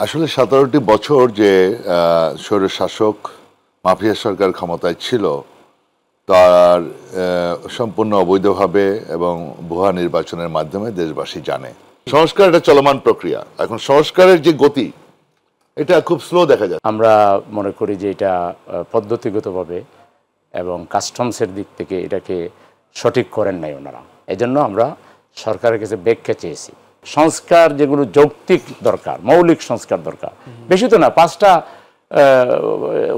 আসলে 17টি বছর যে স্বৈরশাসক মাফিয়া সরকার ক্ষমতায় ছিল তার সম্পূর্ণ অবৈধভাবে এবং ভুয়া নির্বাচনের মাধ্যমে দেশবাসী জানে। সংস্কার এটা চলমান প্রক্রিয়া। এখন সংস্কারের যে গতি এটা খুব স্লো দেখা যায়। আমরা মনে করি যে এটা পদ্ধতিগতভাবে এবং কাস্টমসের দিক থেকে এটাকে সঠিক করেন নাই ওনারা। এজন্য আমরা সরকারের কাছে ব্যাখ্যা চেয়েছি। সংস্কার যেগুলো যৌক্তিক দরকার, মৌলিক সংস্কার দরকার, বেশি তো না, 5টা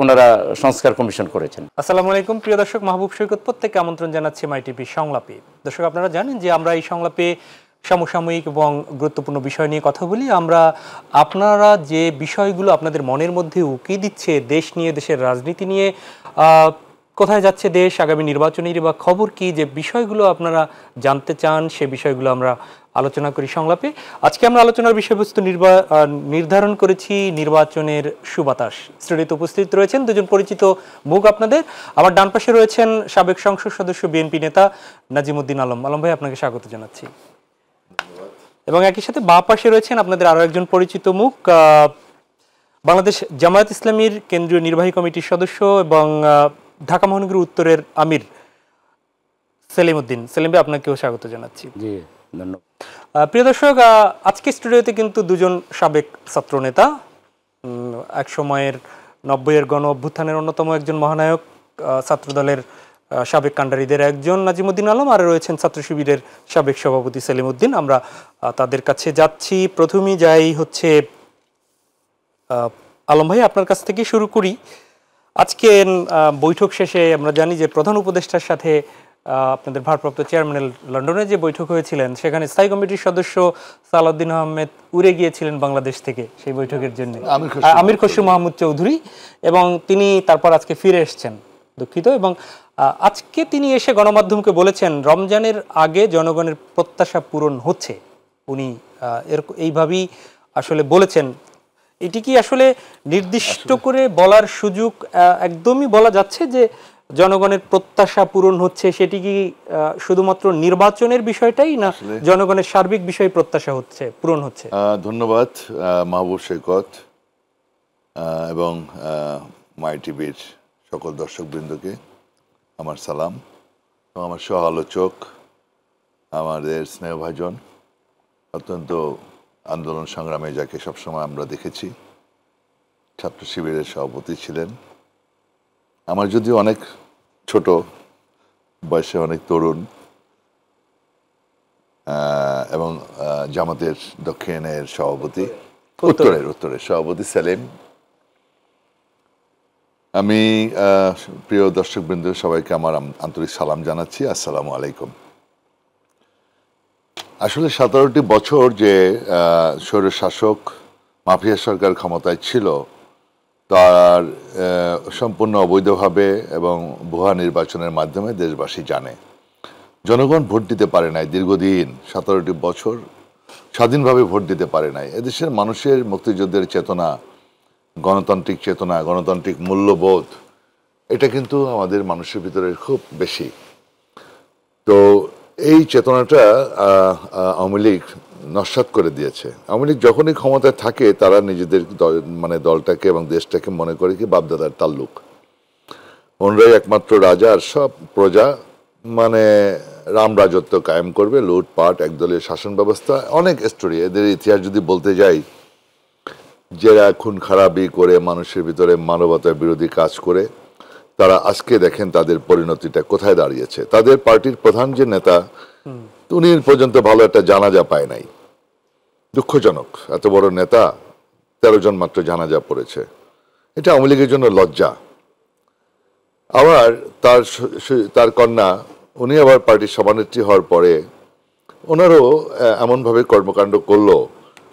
ওনারা সংস্কার কমিশন করেছেন। আসসালামু আলাইকুম প্রিয় দর্শক, মাহবুব সৈকত প্রত্যেককে আমন্ত্রণ জানাচ্ছি মাই টিভি সংলাপে। দর্শক, আপনারা জানেন যে আমরা এই সংলাপে সমসাময়িক এবং গুরুত্বপূর্ণ বিষয় নিয়ে কথা বলি। আমরা আপনারা যে বিষয়গুলো আপনাদের মনের মধ্যে উকি দিচ্ছে, দেশ নিয়ে, দেশের রাজনীতি নিয়ে, কোথায় যাচ্ছে দেশ, আগামী নির্বাচনের বা খবর কি, যে বিষয়গুলো আপনারা জানতে চান, সে বিষয়গুলো আমরা আলোচনা করি সংলাপে। আজকে আমরা আলোচনার বিষয়বস্তু নির্ধারণ করেছি নির্বাচনের সুবাতাস। স্টুডিওতে উপস্থিত রয়েছেন দুজন পরিচিত মুখ আপনাদের। আমার ডান পাশে রয়েছেন সাবেক সংসদ সদস্য বিএনপি নেতা নাজিমুদ্দিন আলম। আলম ভাই, আপনাকে স্বাগত জানাচ্ছি। এবং একই সাথে বাঁ পাশে রয়েছেন আপনাদের আরো একজন পরিচিত মুখ, বাংলাদেশ জামায়াত ইসলামীর কেন্দ্রীয় নির্বাহী কমিটির সদস্য এবং ঢাকা মহানগরী উত্তরের আমির সেলিম উদ্দিন। সেলিম ভাই, আপনাকেও স্বাগত জানাচ্ছি। জি, ধন্যবাদ। প্রিয় দর্শক, আজকে স্টুডিওতে কিন্তু দুজন সাবেক ছাত্র নেতা, এক সময়ের 90-এর গণ অভ্যুত্থানের অন্যতম একজন মহানায়ক, ছাত্রদলের সাবেক কাণ্ডারীদের একজন নাজিমুদ্দিন আলম, আর রয়েছেন ছাত্র শিবিরের সাবেক সভাপতি সেলিম উদ্দিন। আমরা তাদের কাছে যাচ্ছি। প্রথমেই যাই হচ্ছে আলম ভাই, আপনার কাছ থেকে শুরু করি। আজকে বৈঠক শেষে আমরা জানি যে প্রধান উপদেষ্টার সাথে আপনাদের ভারপ্রাপ্ত চেয়ারম্যান লন্ডনে যে বৈঠক হয়েছিলেন, সেখানে স্থায়ী কমিটির সদস্য সালাউদ্দিন আহমেদ উড়ে গিয়েছিলেন বাংলাদেশ থেকে সেই বৈঠকের জন্য, আমির খসরু মাহমুদ চৌধুরী, এবং তিনি তারপর আজকে ফিরে এসেছেন, দুঃখিত। এবং আজকে তিনি এসে গণমাধ্যমকে বলেছেন রমজানের আগে জনগণের প্রত্যাশা পূরণ হচ্ছে। উনি এইভাবেই আসলে বলেছেন। এটি কি আসলে নির্দিষ্ট করে বলার সুযোগ একদমই বলা যাচ্ছে যে জনগণের প্রত্যাশা পূরণ হচ্ছে? সেটি কি শুধুমাত্র নির্বাচনের বিষয়টাই, না জনগণের সার্বিক বিষয় প্রত্যাশা হচ্ছে, পূরণ হচ্ছে? ধন্যবাদ মাহবুব সৈকত এবং মাই টিভির সকল দর্শকবৃন্দকে আমার সালাম, এবং আমার সহ আলোচক, আমাদের স্নেহভাজন, অত্যন্ত আন্দোলন সংগ্রামে যাকে সবসময় আমরা দেখেছি, ছাত্র শিবিরের সভাপতি ছিলেন। আমার যদিও অনেক ছোট বয়সে, অনেক তরুণ, এবং জামাতের দক্ষিণের সভাপতি, উত্তরের সভাপতি সেলিম। আমি প্রিয় দর্শকবৃন্দ সবাইকে আমার আন্তরিক সালাম জানাচ্ছি। আসসালামু আলাইকুম। আসলে 17টি বছর যে স্বৈরশাসক মাফিয়া সরকার ক্ষমতায় ছিল তার সম্পূর্ণ অবৈধভাবে এবং ভুয়া নির্বাচনের মাধ্যমে দেশবাসী জানে। জনগণ ভোট দিতে পারে নাই দীর্ঘদিন, 17টি বছর স্বাধীনভাবে ভোট দিতে পারে নাই। এদেশের মানুষের মুক্তিযুদ্ধের চেতনা, গণতান্ত্রিক চেতনা, গণতান্ত্রিক মূল্যবোধ, এটা কিন্তু আমাদের মানুষের ভিতরে খুব বেশি। তো এই চেতনাটা আওয়ামী লীগ নস্যাৎ করে দিয়েছে। আওয়ামী লীগ যখনই ক্ষমতায় থাকে তারা নিজেদের দলটাকে এবং দেশটাকে মনে করে কি বাপদাদার তাল্লুক, ওনরাই একমাত্র রাজা, আর সব প্রজা রাম রাজত্ব কায়েম করবে, লুটপাট, একদলীয় শাসন ব্যবস্থা, অনেক স্টোরি। এদের ইতিহাস যদি বলতে যাই, যারা খুন খারাপি করে মানুষের ভিতরে মানবতার বিরোধী কাজ করে, তারা আজকে দেখেন তাদের পরিণতিটা কোথায় দাঁড়িয়েছে। তাদের পার্টির প্রধান যে নেতা, উনি পর্যন্ত ভালো একটা জানাজা পায় নাই। দুঃখজনক, এত বড় নেতা 13 জন মাত্র জানাজা পড়েছে। এটা আওয়ামী লীগের জন্য লজ্জা। আবার তার কন্যা, উনি আবার পার্টির সভানেত্রী হওয়ার পরে ওনারও এমনভাবে কর্মকাণ্ড করলো,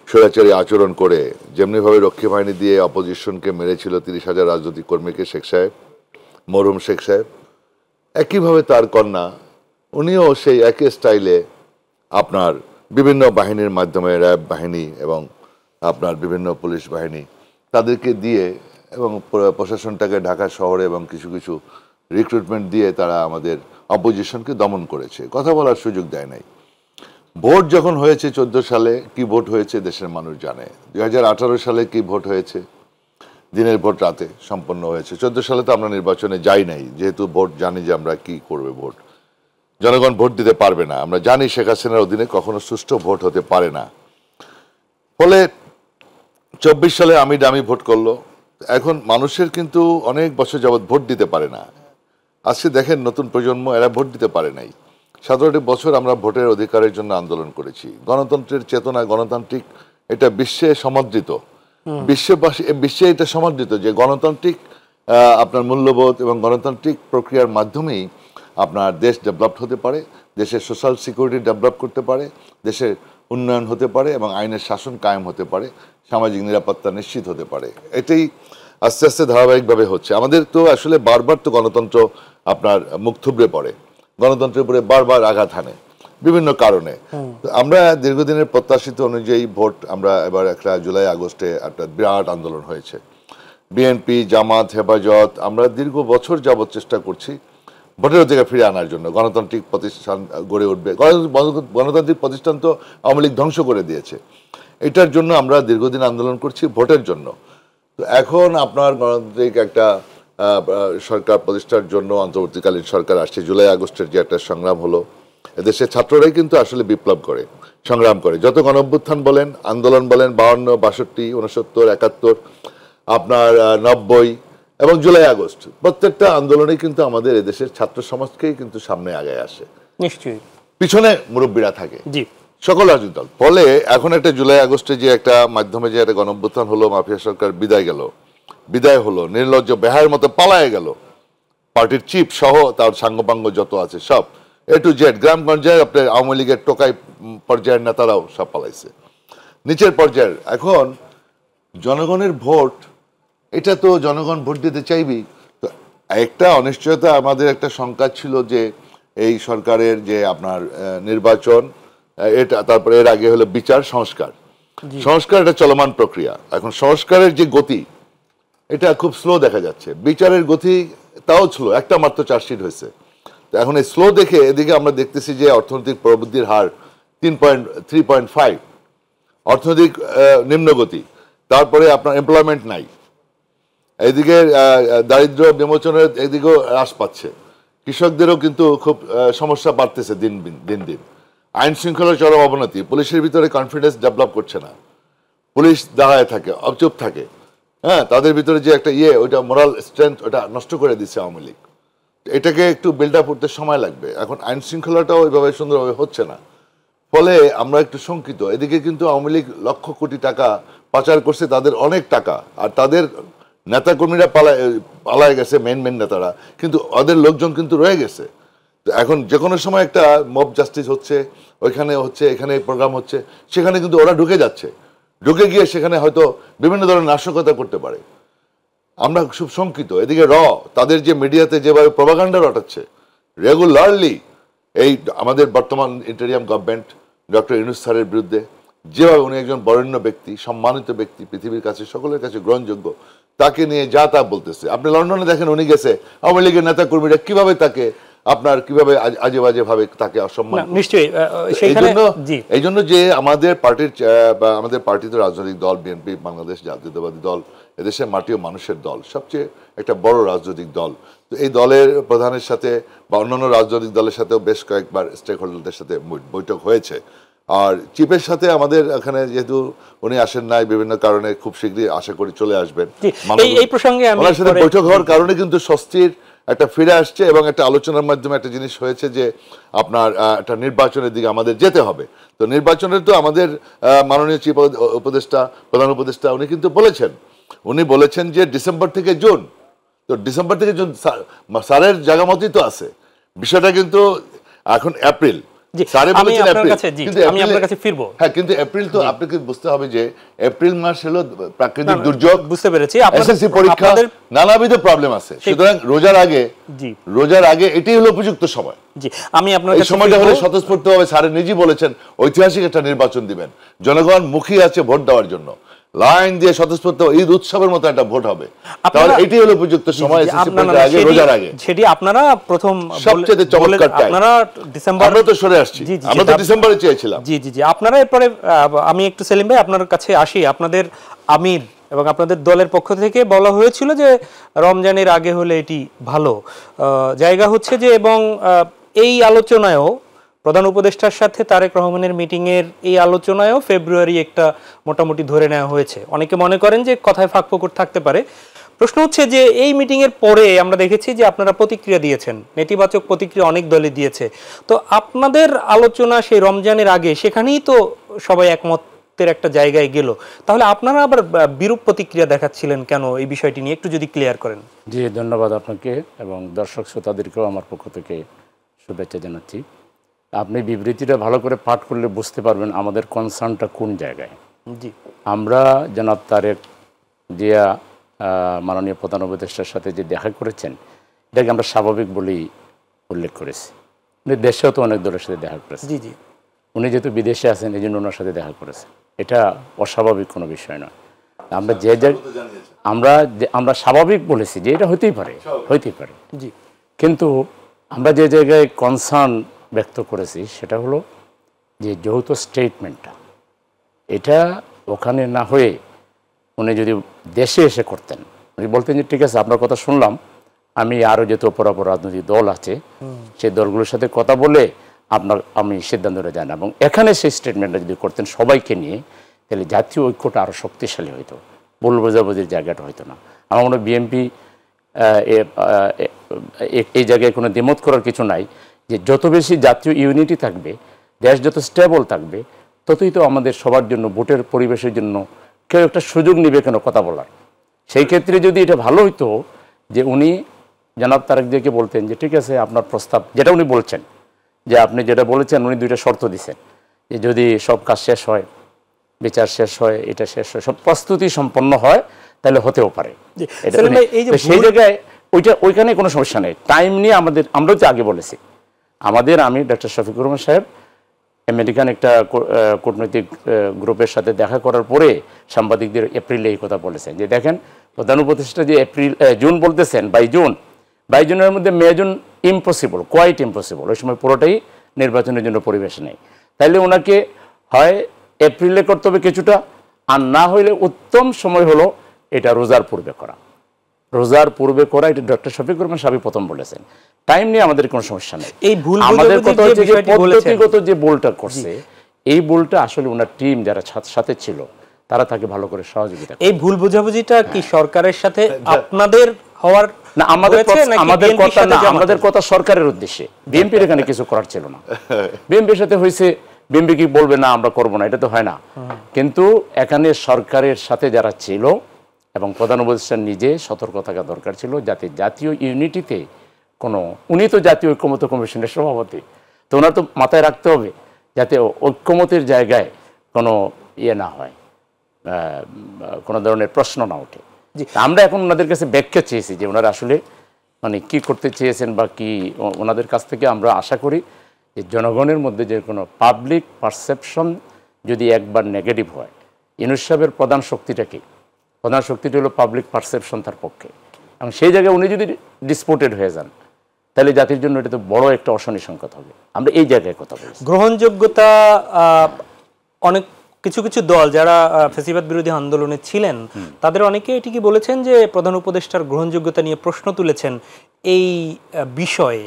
স্বৈরাচারী আচরণ করে, যেমনিভাবে রক্ষী বাহিনী দিয়ে অপোজিশনকে মেরেছিল 30,000 রাজনৈতিক কর্মীকে শেখ সাহেব, মরহুম শেখ সাহেব, একইভাবে তার কন্যা, উনিও সেই একই স্টাইলে আপনার বিভিন্ন বাহিনীর মাধ্যমে, র্যাব বাহিনী এবং আপনার বিভিন্ন পুলিশ বাহিনী, তাদেরকে দিয়ে এবং প্রশাসনটাকে ঢাকা শহরে এবং কিছু কিছু রিক্রুটমেন্ট দিয়ে তারা আমাদের অপোজিশনকে দমন করেছে, কথা বলার সুযোগ দেয় নাই। ভোট যখন হয়েছে 14 সালে কি ভোট হয়েছে দেশের মানুষ জানে, 2018 সালে কি ভোট হয়েছে, দিনের ভোট রাতে সম্পন্ন হয়েছে। 14 সালে তো আমরা নির্বাচনে যাই নাই, যেহেতু ভোট জানি যে আমরা কি করবে, ভোট জনগণ ভোট দিতে পারবে না, আমরা জানি শেখ হাসিনার অধীনে কখনো সুষ্ঠু ভোট হতে পারে না। ফলে 24 সালে আমি দামি ভোট করলো। এখন মানুষের কিন্তু অনেক বছর যাবৎ ভোট দিতে পারে না। আজকে দেখেন নতুন প্রজন্ম, এরা ভোট দিতে পারে নাই। 17টি বছর আমরা ভোটের অধিকারের জন্য আন্দোলন করেছি। গণতন্ত্রের চেতনা, গণতান্ত্রিক, এটা বিশ্বে সমাদৃত, বিশ্বে এটা সমাদৃত যে গণতান্ত্রিক আপনার মূল্যবোধ এবং গণতান্ত্রিক প্রক্রিয়ার মাধ্যমেই আপনার দেশ ডেভেলপ হতে পারে, দেশের সোশ্যাল সিকিউরিটি ডেভেলপ করতে পারে, দেশের উন্নয়ন হতে পারে এবং আইনের শাসন কায়েম হতে পারে, সামাজিক নিরাপত্তা নিশ্চিত হতে পারে। এটাই আস্তে আস্তে ধারাবাহিকভাবে হচ্ছে। আমাদের তো আসলে বারবার তো গণতন্ত্র আপনার মুখ থুবড়ে পড়ে, গণতন্ত্রের উপরে বারবার আঘাত হানে বিভিন্ন কারণে। আমরা দীর্ঘদিনের প্রত্যাশিত অনুযায়ী ভোট, আমরা এবার একটা জুলাই আগস্টে একটা বিরাট আন্দোলন হয়েছে। বিএনপি, জামাত, হেফাজত, আমরা দীর্ঘ বছর যাবৎ চেষ্টা করছি ভোটের অধিকার ফিরে আনার জন্য। গণতান্ত্রিক প্রতিষ্ঠান গড়ে উঠবে, গণতান্ত্রিক প্রতিষ্ঠান তো আওয়ামী লীগ ধ্বংস করে দিয়েছে। এটার জন্য আমরা দীর্ঘদিন আন্দোলন করছি ভোটের জন্য। তো এখন আপনার গণতান্ত্রিক একটা সরকার প্রতিষ্ঠার জন্য অন্তর্বর্তীকালীন সরকার আসছে। জুলাই আগস্টের যে একটা সংগ্রাম হলো, এদেশের ছাত্ররাই কিন্তু আসলে বিপ্লব করে, সংগ্রাম করে। যত গণঅভ্যুত্থান বলেন, আন্দোলন বলেন, 52, 62, 69, 71, আপনার 90 এবং জুলাই আগস্ট, প্রত্যেকটা আন্দোলনে কিন্তু আমাদের এদেশের ছাত্র সমাজকেই কিন্তু সামনে আগায় আসে, নিশ্চয়ই পিছনে মুরব্বীরা থাকে, জি, সকল রাজনৈতিক দল। ফলে এখন একটা জুলাই আগস্টে যে একটা মাধ্যমে যে একটা গণঅভ্যুত্থান হলো, মাফিয়া সরকার বিদায় হলো, নির্লজ্জ বেহায়ের মতো পালায় গেল, পার্টির চিফ সহ তার সাঙ্গপাঙ্গ যত আছে সব, এ টু জেড, গ্রামগঞ্জে আপনার আওয়ামী লীগের টোকাই পর্যায়ের নেতারাও সব পালাইছে, নিচের পর্যায়ের। এখন জনগণের ভোট, এটা তো জনগণ ভোট দিতে চাইবেই। তো একটা অনিশ্চয়তা, আমাদের একটা শঙ্কা ছিল যে এই সরকারের যে আপনার নির্বাচন, এটা তারপরে এর আগে হলো বিচার সংস্কার, এটা চলমান প্রক্রিয়া। এখন সংস্কারের যে গতি, এটা খুব স্লো দেখা যাচ্ছে। বিচারের গতি তাও স্লো, একটা মাত্র চার্জশিট হয়েছে। তো এখন এই স্লো দেখে এদিকে আমরা দেখতেছি যে অর্থনৈতিক প্রবৃদ্ধির হার 3.5, অর্থনৈতিক নিম্নগতি, তারপরে আপনার এমপ্লয়মেন্ট নাই, এদিকে দারিদ্র বিমোচনের এদিকেও হ্রাস পাচ্ছে, কৃষকদেরও কিন্তু খুব সমস্যা বাড়তেছে দিন দিন, আইন শৃঙ্খলার চরম অবনতি, পুলিশের ভিতরে কনফিডেন্স ডেভেলপ করছে না, পুলিশ দাঁড়ায় থাকে, চুপ থাকে, হ্যাঁ, তাদের ভিতরে যে একটা ওইটা মোরাল স্ট্রেংথ, ওটা নষ্ট করে দিচ্ছে আওয়ামী লীগ। এটাকে একটু বিল্ড আপ করতে সময় লাগবে। এখন আইন শৃঙ্খলাটাও ওইভাবে সুন্দরভাবে হচ্ছে না, ফলে আমরা একটু শঙ্কিত। এদিকে কিন্তু আওয়ামী লীগ লক্ষ কোটি টাকা পাচার করছে, তাদের অনেক টাকা, আর তাদের নেতাকর্মীরা পালায় গেছে, মেন নেতারা, কিন্তু ওদের লোকজন কিন্তু রয়ে গেছে। তো এখন যে কোনো সময় একটা মব জাস্টিস হচ্ছে, ওইখানে হচ্ছে, এখানে প্রোগ্রাম হচ্ছে, সেখানে কিন্তু ওরা ঢুকে গিয়ে সেখানে হয়তো বিভিন্ন ধরনের নাশকতা করতে পারে। আমরা খুব শঙ্কিত। এদিকে তাদের যে মিডিয়াতে যেভাবে প্রপাগান্ডা রটাচ্ছে রেগুলারলি, এই আমাদের বর্তমান ইন্টারিয়াম গভর্নমেন্ট ডক্টর ইউনূস স্যারের বিরুদ্ধে, যেভাবে উনি একজন বরেণ্য ব্যক্তি, সম্মানিত ব্যক্তি, পৃথিবীর কাছে সকলের কাছে গ্রহণযোগ্য, তাকে নিয়ে যা তা বলতেছে। আপনি লন্ডনে দেখেন, উনি গেছে, আওয়ামী লীগের নেতা কর্মীরা কিভাবে তাকে কিভাবে আজে বাজে ভাবে তাকে অসম্মান। নিশ্চয়ই এই জন্য যে আমাদের পার্টি তো রাজনৈতিক দল, বিএনপি বাংলাদেশ জাতীয়তাবাদী দল, এদেশের মাটি ও মানুষের দল, সবচেয়ে একটা বড় রাজনৈতিক দল। তো এই দলের প্রধানের সাথে বা অন্যান্য রাজনৈতিক দলের সাথেও বেশ কয়েকবার স্টেক হোল্ডারদের সাথে বৈঠক হয়েছে। আর চিফের সাথে আমাদের এখানে যেহেতু উনি আসেন নাই বিভিন্ন কারণে, খুব শীঘ্রই আশা করি চলে আসবেন। এই প্রসঙ্গে ওনার সাথে বৈঠক হওয়ার কারণে কিন্তু স্বস্তির একটা ফিরে আসছে এবং একটা আলোচনার মাধ্যমে একটা জিনিস হয়েছে যে আপনার একটা নির্বাচনের দিকে আমাদের যেতে হবে। তো নির্বাচনের তো আমাদের মাননীয় চিফ উপদেষ্টা, প্রধান উপদেষ্টা, উনি কিন্তু বলেছেন যে ডিসেম্বর থেকে জুন। তো ডিসেম্বর থেকে জুন স্যারের জায়গা মতোই তো আছে বিষয়টা, কিন্তু এখন এপ্রিল। কিন্তু এপ্রিল তো আপনাকে বুঝতে হবে যে এপ্রিল মাস হলো প্রাকৃতিক দুর্যোগ, বুঝতে পেরেছি, এসএসসি পরীক্ষা, নানাবিধ প্রবলেম আছে। সুতরাং রোজার আগে এটাই হলো উপযুক্ত সময়। আমি আপনার এই সময়টা হলে স্বতঃস্ফূর্তভাবে স্যার নিজেই বলেছেন ঐতিহাসিক একটা নির্বাচন দিবেন, জনগণ মুখী আছে ভোট দেওয়ার জন্য। লাইন দিয়ে স্বতঃস্ফূর্ত ঈদ উৎসবের মতো একটা ভোট হবে, আপনারা- তাহলে এটি হলো উপযুক্ত সময় SSC পরীক্ষার আগে, রোজার আগে। সেটি আপনারা প্রথম সবচেয়ে চমৎকার টাইম। আপনারা ডিসেম্বর, আমরা তো সরে আসছি, জি, জি, আমরা তো ডিসেম্বরে চেয়েছিলাম। জি জি জি আপনারা এরপরে আমি একটু সেলিম ভাই আপনার কাছে আসি। আপনাদের আমির এবং আপনাদের দলের পক্ষ থেকে বলা হয়েছিল যে রমজানের আগে হলে এটি ভালো জায়গা হচ্ছে যে, এবং এই আলোচনায়ও প্রধান উপদেষ্টার সাথে তারেক রহমানের মিটিংয়ের এই আলোচনায়ও ফেব্রুয়ারি একটা মোটামুটি ধরে নেওয়া হয়েছে। অনেকে মনে করেন যে কথায় ফাঁকফোকর থাকতে পারে। প্রশ্ন হচ্ছে যে এই মিটিংয়ের পরে আমরা দেখেছি যে আপনারা প্রতিক্রিয়া দিয়েছেন, নেতিবাচক প্রতিক্রিয়া অনেক দলই দিয়েছে। তো আপনাদের আলোচনা সেই রমজানের আগে সেখানেই তো সবাই একমতের একটা জায়গায় গেল, তাহলে আপনারা আবার বিরূপ প্রতিক্রিয়া দেখাচ্ছিলেন কেন? এই বিষয়টি নিয়ে একটু যদি ক্লিয়ার করেন। জি, ধন্যবাদ আপনাকে এবং দর্শক শ্রোতাদেরকেও আমার পক্ষ থেকে শুভেচ্ছা জানাচ্ছি। আপনি বিবৃতিটা ভালো করে পাঠ করলে বুঝতে পারবেন আমাদের কনসার্নটা কোন জায়গায়। জি, আমরা জনাব তারেক জিয়া মাননীয় প্রধান উপদেষ্টার সাথে যে দেখা করেছেন, এটাকে আমরা স্বাভাবিক বলেই উল্লেখ করেছি। উনি দেশেও তো অনেক দলের সাথে দেখা করেছেন। জি জি উনি যেহেতু বিদেশে আছেন এই জন্য ওনার সাথে দেখা করেছেন, এটা অস্বাভাবিক কোনো বিষয় নয়। আমরা আমরা স্বাভাবিক বলেছি যে এটা হতেই পারে, হইতেই পারে। জি কিন্তু আমরা যে জায়গায় কনসার্ন ব্যক্ত করেছি সেটা হলো যে যৌথ স্টেটমেন্টটা, এটা ওখানে না হয়ে উনি যদি দেশে এসে করতেন, উনি বলতেন যে ঠিক আছে আপনার কথা শুনলাম, আমি আরও যেহেতু অপরাপর রাজনৈতিক দল আছে সেই দলগুলোর সাথে কথা বলে আমি সিদ্ধান্তটা জানি, এবং এখানে সেই স্টেটমেন্টটা যদি করতেন সবাইকে নিয়ে, তাহলে জাতীয় ঐক্যটা আরও শক্তিশালী হইতো, ভুল বোঝাবুঝির জায়গাটা হইতো না। আমার মনে হয় বিএনপি এই জায়গায় কোনো দ্বিমত করার কিছু নাই যে যত বেশি জাতীয় ইউনিটি থাকবে, দেশ যত স্টেবল থাকবে, ততই তো আমাদের সবার জন্য ভোটের পরিবেশের জন্য কেউ একটা সুযোগ নেবে কেন কথা বলার। সেই ক্ষেত্রে যদি এটা ভালো হইতো যে উনি জনাব তারেক জিয়াকে বলতেন যে ঠিক আছে আপনার প্রস্তাব, যেটা উনি বলছেন যে আপনি যেটা বলেছেন, উনি দুইটা শর্ত দিচ্ছেন যে যদি সব কাজ শেষ হয়, বিচার শেষ হয়, এটা শেষ হয়, সব প্রস্তুতি সম্পন্ন হয়, তাহলে হতেও পারে। সেই জায়গায় ওইখানে কোনো সমস্যা নেই। টাইম নিয়ে আমরাও তো আগে বলেছি, আমাদের আমি ডক্টর শফিকুর রহমান সাহেব আমেরিকান একটা কূটনৈতিক গ্রুপের সাথে দেখা করার পরে সাংবাদিকদের এপ্রিলে এই কথা বলেছেন যে দেখেন প্রধান উপদেষ্টা যে জুন বলতেছেন, 22 জুনের মধ্যে May June impossible, quite impossible, ওই সময় পুরোটাই নির্বাচনের জন্য পরিবেশ নেই। তাইলে ওনাকে হয় এপ্রিলে করতে হবে কিছুটা, আর না হইলে উত্তম সময় হলো এটা রোজার পূর্বে করা। রোজার পূর্বে করা, এটা ডক্টর শফিকুর রহমান সাহেব প্রথম বলেছেন। টাইম নিয়ে আমাদের কোনো সমস্যা নেই। এই ভুল আমাদের কথা হচ্ছে যে পদ্ধতিগত যে ভুলটা করছে, এই ভুলটা আসলে ওনার টিম যারা সাথে ছিল তারা তাকে ভালো করে সহযোগিতা। এই ভুল বোঝাবুঝিটা কি সরকারের সাথে আপনাদের হওয়ার না? আমাদের কথা সরকারের উদ্দেশ্যে, বিএনপির এখানে কিছু করার ছিল না। বিএনপির সাথে হয়েছে, বিএনপি কি বলবে না আমরা করবো না, এটা তো হয় না। কিন্তু এখানে সরকারের সাথে যারা ছিল এবং প্রধান উপদেষ্টা নিজে সতর্ক থাকা দরকার ছিল যাতে জাতীয় ইউনিটিতে কোনো, উনি তো জাতীয় ঐক্যমত্য কমিশনের সভাপতি, তো ওনার তো মাথায় রাখতে হবে যাতে ঐক্যমতের জায়গায় কোনো ইয়ে না হয়, কোনো ধরনের প্রশ্ন না ওঠে। আমরা এখন ওনাদের কাছে ব্যাখ্যা চেয়েছি যে ওনারা আসলে মানে কি করতে চেয়েছেন বা কি, ওনাদের কাছ থেকে আমরা আশা করি যে জনগণের মধ্যে যে কোনো পাবলিক পারসেপশন যদি একবার নেগেটিভ হয়, ইউনূস সাহেবের প্রধান শক্তিটা কি? প্রধান শক্তিটা হলো পাবলিক পারসেপশন তার পক্ষে, এবং সেই জায়গায় উনি যদি ডিসপোর্টেড হয়ে যান তাহলে জাতির জন্য এটা তো বড় একটা অশনি সংকেত হবে। আমরা এই জায়গায় কথা বলছি। গ্রহণযোগ্যতা অনেক কিছু কিছু দল যারা ফ্যাসিবাদ বিরোধী আন্দোলনে ছিলেন তাদের অনেকে এটি কি বলেছেন যে প্রধান উপদেষ্টার গ্রহণযোগ্যতা নিয়ে প্রশ্ন তুলেছেন। এই বিষয়ে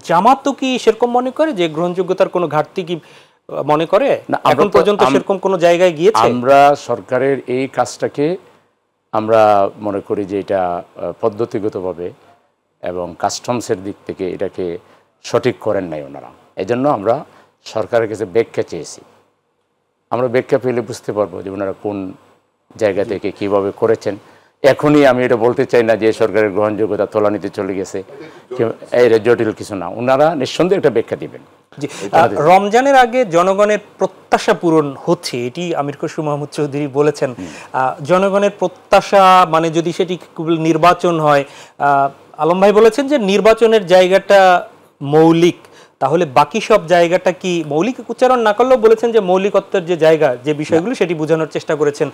জামাত তো কি সেরকম মনে করে যে গ্রহণযোগ্যতার কোনো ঘাটতি কি মনে করে? এখন পর্যন্ত সেরকম কোনো জায়গায় গিয়েছে? আমরা সরকারের এই কাজটাকে আমরা মনে করি যে এটা পদ্ধতিগতভাবে এবং কাস্টমসের দিক থেকে এটাকে সঠিক করেন নাই ওনারা। এজন্য আমরা সরকারের কাছে ব্যাখ্যা চেয়েছি। আমরা ব্যাখ্যা পেলে বুঝতে পারবো যে ওনারা কোন জায়গা থেকে কিভাবে করেছেন। এখনই আমি এটা বলতে চাই না যে সরকারের গ্রহণযোগ্যতা তোলানিতে চলে গেছে, এর জটিল কিছু না, ওনারা নিঃসন্দেহে একটা ব্যাখ্যা দিবেন। রমজানের আগে জনগণের প্রত্যাশা পূরণ হচ্ছে, এটি আমির খসরু মাহমুদ চৌধুরী বলেছেন। জনগণের প্রত্যাশা মানে যদি সেটি নির্বাচন হয়, আলম ভাই বলেছেন যে নির্বাচনের জায়গাটা মৌলিক, তাহলে বাকি সব জায়গাটা কি মৌলিক উচ্চারণ না করলেও বলেছেন যে মৌলিকত্বের যে জায়গা যে বিষয়গুলো সেটি বোঝানোর চেষ্টা করেছেন।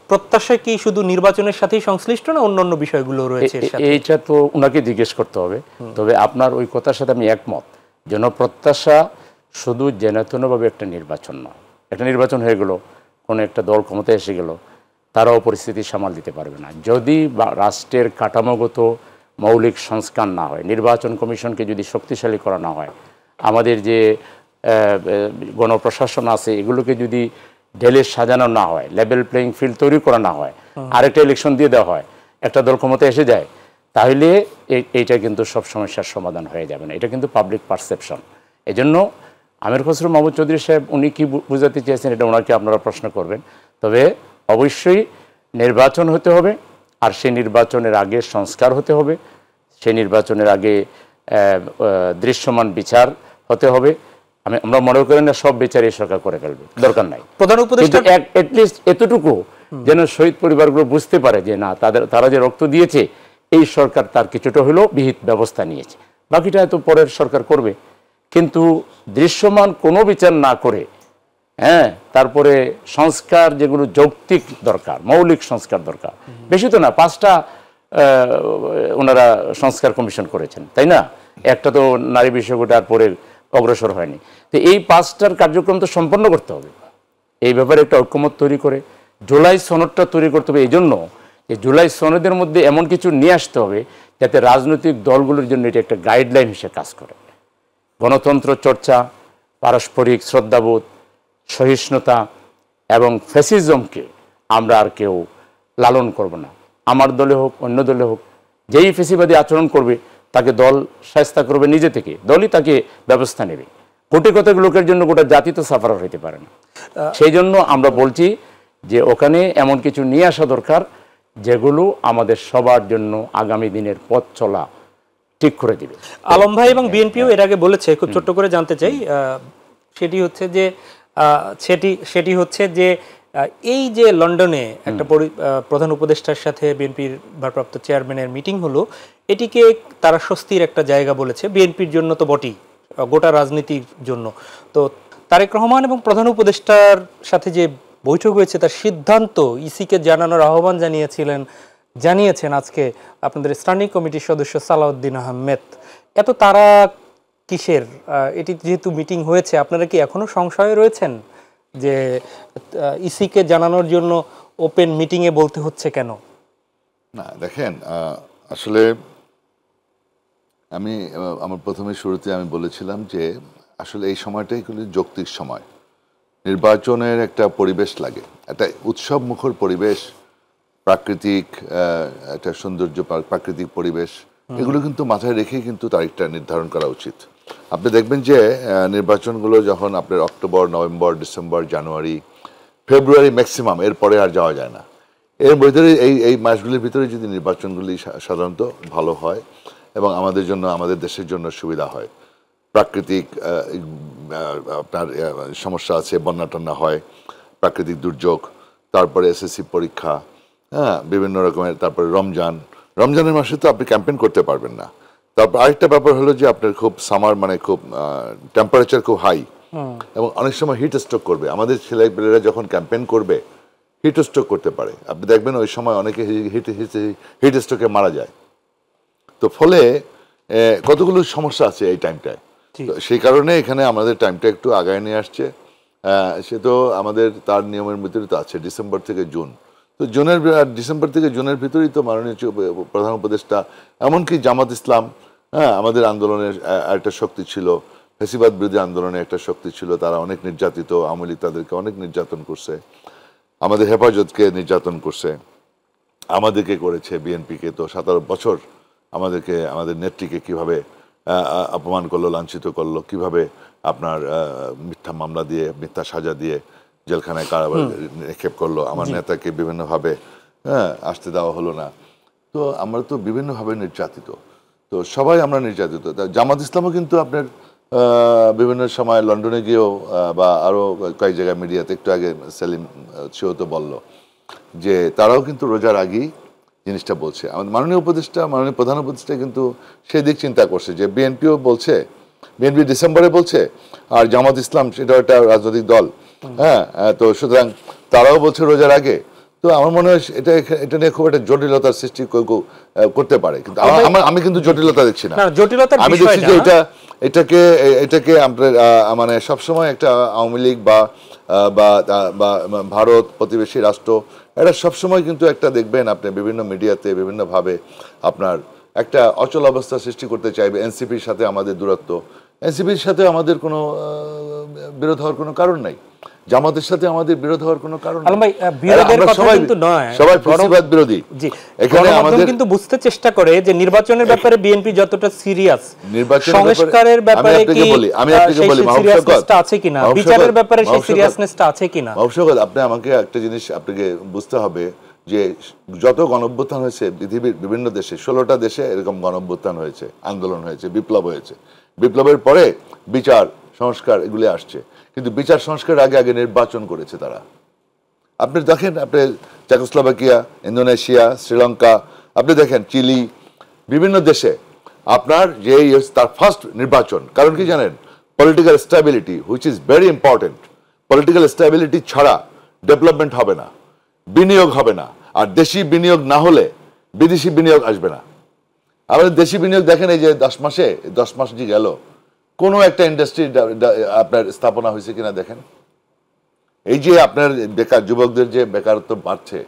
প্রত্যাশা কি শুধু নির্বাচনের সাথেই সংশ্লিষ্ট না অন্যান্য বিষয়গুলো রয়েছে এর সাথে? এইটা তো ওনাকে জিজ্ঞেস করতে হবে। তবে আপনার ওই কথার সাথে আমি একমত, যেন প্রত্যাশা শুধু যেনতেনভাবে একটা নির্বাচন নয়। একটা নির্বাচন হয়ে গেল, কোনো একটা দল ক্ষমতায় এসে গেল, তারাও পরিস্থিতি সামাল দিতে পারবে না যদি রাষ্ট্রের কাঠামোগত মৌলিক সংস্কার না হয়, নির্বাচন কমিশনকে যদি শক্তিশালী করা না হয়, আমাদের যে গণপ্রশাসন আছে এগুলোকে যদি ঢেলে সাজানো না হয়, লেভেল প্লেইং ফিল্ড তৈরি করা না হয়, আরেকটা ইলেকশন দিয়ে দেওয়া হয়, একটা দল ক্ষমতায় এসে যায়, তাহলে এইটা কিন্তু সব সমস্যার সমাধান হয়ে যাবে না। এটা কিন্তু পাবলিক পারসেপশন। এই জন্য আমির খসরু মাহমুদ চৌধুরী সাহেব উনি কি বুঝাতে চেয়েছেন এটা ওনাকে আপনারা প্রশ্ন করবেন। তবে অবশ্যই নির্বাচন হতে হবে, আর সেই নির্বাচনের আগে সংস্কার হতে হবে, সেই নির্বাচনের আগে দৃশ্যমান বিচার হতে হবে। আমরা মনে করি না সব বিচার এই সরকার করে ফেলবে, দরকার নাই। প্রধান উপদেষ্টা এটলিস্ট এতটুকু যেন শহীদ পরিবারগুলো বুঝতে পারে যে না, তারা যে রক্ত দিয়েছে এই সরকার তার কিছুটা হলেও বিহিত ব্যবস্থা নিয়েছে, বাকিটা হয়তো পরের সরকার করবে। কিন্তু দৃশ্যমান কোনো বিচার না করে, হ্যাঁ, তারপরে সংস্কার যেগুলো যৌক্তিক দরকার, মৌলিক সংস্কার দরকার, বেশি তো না, 5টা ওনারা সংস্কার কমিশন করেছেন, তাই না? একটা তো নারী বিষয় গোটার পরে অগ্রসর হয়নি। তো এই 5টার কার্যক্রম তো সম্পন্ন করতে হবে। এই ব্যাপারে একটা ঐক্যমত তৈরি করে জুলাই সনদটা তৈরি করতে হবে। এই জন্য যে জুলাই সনদের মধ্যে এমন কিছু নিয়ে আসতে হবে যাতে রাজনৈতিক দলগুলোর জন্য এটা একটা গাইডলাইন হিসেবে কাজ করে। গণতন্ত্র চর্চা, পারস্পরিক শ্রদ্ধাবোধ, সহিষ্ণুতা এবং ফ্যাসিজমকে আমরা আর কেউ লালন করব না। আমার দলে হোক, অন্য দলে হোক, যেই ফ্যাসিবাদী আচরণ করবে তাকে দল শায়েস্তা করবে নিজে থেকে, দলই তাকে ব্যবস্থা নেবে। কোটি কতক লোকের জন্য গোটা জাতি তো সাফার হইতে পারে না। সেই জন্য আমরা বলছি যে ওখানে এমন কিছু নিয়ে আসা দরকার যেগুলো আমাদের সবার জন্য আগামী দিনের পথ চলা ঠিক করে দিবে। আলম ভাই এবং বিএনপিও এর আগে বলেছে, খুব ছোট্ট করে জানতে চাই, সেটি হচ্ছে যে এই যে লন্ডনে একটা প্রধান উপদেষ্টার সাথে বিএনপির ভারপ্রাপ্ত চেয়ারম্যানের মিটিং হলো, এটিকে তারা স্বস্তির একটা জায়গা বলেছে, বিএনপির জন্য তো বটেই, গোটা রাজনীতির জন্য। তো তারেক রহমান এবং প্রধান উপদেষ্টার সাথে যে বৈঠক হয়েছে তার সিদ্ধান্ত ইসিকে জানানোর আহ্বান জানিয়েছেন আজকে আপনাদের স্ট্যান্ডিং কমিটির সদস্য সালাউদ্দিন আহমেদ। এত তারা কিসের? এটি যেহেতু মিটিং হয়েছে, আপনারা কি এখনো সংশয়ে রয়েছেন যে ইসিকে জানানোর জন্য ওপেন মিটিংয়ে বলতে হচ্ছে কেন? না, দেখেন, আসলে আমার প্রথমে শুরুতে আমি বলেছিলাম যে আসলে এই সময়টাই হলো যৌক্তিক সময়। নির্বাচনের একটা পরিবেশ লাগে, একটা উৎসব মুখর পরিবেশ, প্রাকৃতিক একটা সৌন্দর্য, প্রাকৃতিক পরিবেশ, এগুলো কিন্তু মাথায় রেখে কিন্তু তারিখটা নির্ধারণ করা উচিত। আপনি দেখবেন যে নির্বাচনগুলো যখন আপনার অক্টোবর, নভেম্বর, ডিসেম্বর, জানুয়ারি, ফেব্রুয়ারি ম্যাক্সিমাম, এরপরে আর যাওয়া যায় না। এর ভিতরে এই মাসগুলির ভিতরে যদি নির্বাচনগুলি সাধারণত ভালো হয় এবং আমাদের জন্য, আমাদের দেশের জন্য সুবিধা হয়, প্রাকৃতিক আপনার সমস্যা আছে, বন্যা টন্যা হয়, প্রাকৃতিক দুর্যোগ, তারপরে এসএসসি পরীক্ষা, হ্যাঁ, বিভিন্ন রকমের, তারপরে রমজানের মাসে তো আপনি ক্যাম্পেইন করতে পারবেন না। তারপর আরেকটা ব্যাপার হলো যে আপনার খুব সামার, মানে খুব টেম্পারেচার খুব হাই, এবং অনেক সময় হিট স্ট্রোক করবে। আমাদের ছেলেপেলেরা যখন ক্যাম্পেইন করবে হিট স্ট্রোক করতে পারে, আপনি দেখবেন ওই সময় অনেকে হিট স্ট্রোকে মারা যায়। তো ফলে কতগুলো সমস্যা আছে এই টাইমটায়। তো সেই কারণে এখানে আমাদের টাইমটা একটু আগায় নিয়ে আসছে। সে তো আমাদের তার নিয়মের ভিতরে তো আছে ডিসেম্বর থেকে জুন। তো ডিসেম্বর থেকে জুনের ভিতরেই তো মাননীয় প্রধান উপদেষ্টা, এমনকি জামাত ইসলাম, হ্যাঁ, আমাদের আন্দোলনের একটা শক্তি ছিল, ফ্যাসিবাদ বিরোধী আন্দোলনে একটা শক্তি ছিল, তারা অনেক নির্যাতিত, আওয়ামী লীগ তাদেরকে অনেক নির্যাতন করছে, আমাদের হেফাজতকে নির্যাতন করছে, আমাদেরকে করেছে, বিএনপিকে তো 17 বছর আমাদেরকে, আমাদের নেত্রীকে কিভাবে অপমান করলো, লাঞ্ছিত করলো, কিভাবে আপনার মিথ্যা মামলা দিয়ে, মিথ্যা সাজা দিয়ে জেলখানায় কারাগারে নিক্ষেপ করলো, আমার নেতাকে বিভিন্নভাবে আসতে দেওয়া হলো না। তো আমরা তো বিভিন্নভাবে নির্যাতিত, তো সবাই আমরা নির্যাতিত। জামাত ইসলামও কিন্তু আপনার বিভিন্ন সময় লন্ডনে গিয়েও বা আরও কয়েক জায়গায় মিডিয়াতে, একটু আগে সেলিম সেও তো বলল যে তারাও কিন্তু রোজার আগেই জিনিসটা বলছে। আমাদের মাননীয় প্রধান উপদেষ্টা কিন্তু সেদিক চিন্তা করছে যে বিএনপিও বলছে বিএনপি ডিসেম্বরে বলছে, আর জামাত ইসলাম সেটা একটা রাজনৈতিক দল, হ্যাঁ, তো সুতরাং তারাও বলছে রোজার আগে। তো আমার মনে হয় এটা নিয়ে খুব একটা জটিলতার সৃষ্টি করতে পারে, কিন্তু আমি কিন্তু জটিলতা দেখছি না। আমি দেখছি যে এটাকে মানে সবসময় একটা আওয়ামী লীগ বা ভারত প্রতিবেশী রাষ্ট্র, এটা সবসময় কিন্তু একটা দেখবেন আপনি বিভিন্ন মিডিয়াতে বিভিন্নভাবে আপনার একটা অচল অবস্থা সৃষ্টি করতে চাইবে। এনসিপির সাথে আমাদের দূরত্ব, এনসিপির সাথে আমাদের কোনো বিরোধ হওয়ার কোনো কারণ নাই, জামাতের সাথে আমাদের বিরোধ হওয়ার কোনো কারণ নেই। সবাই ফ্যাসিবাদ বিরোধী। এখানে আমাদের কিন্তু বুঝতে চেষ্টা করে যে নির্বাচনের ব্যাপারে বিএনপি যতটা সিরিয়াস, সংস্কারের ব্যাপারে কি আমি আপনাকে বলি সিরিয়াসনেসটা আছে কিনা, বিচারের ব্যাপারে সেই সিরিয়াসনেসটা আছে কিনা। অবশ্যই আপনি আমাকে একটা জিনিস আপনাকে বুঝতে হবে যে যত গণঅভ্যুত্থান হয়েছে পৃথিবীর বিভিন্ন দেশে, 16টা দেশে এরকম গণঅভ্যুত্থান হয়েছে, আন্দোলন হয়েছে, বিপ্লব হয়েছে। বিপ্লবের পরে বিচার সংস্কার এগুলি আসছে, কিন্তু বিচার সংস্কারের আগে আগে নির্বাচন করেছে তারা। আপনি দেখেন, আপনি চেকোস্লোভাকিয়া, ইন্দোনেশিয়া, শ্রীলঙ্কা, আপনি দেখেন চিলি, বিভিন্ন দেশে আপনার যে তার ফার্স্ট নির্বাচন। কারণ কি জানেন? Political stability, which is very important. Political stability ছাড়া ডেভেলপমেন্ট হবে না, বিনিয়োগ হবে না, আর দেশি বিনিয়োগ না হলে বিদেশি বিনিয়োগ আসবে না। আমাদের দেশি বিনিয়োগ দেখেন, এই যে 10 মাস যে গেল, কোনো একটা ইন্ডাস্ট্রি আপনার স্থাপনা হয়েছে কিনা দেখেন। এই যে আপনার বেকার যুবকদের যে বেকারত্ব বাড়ছে,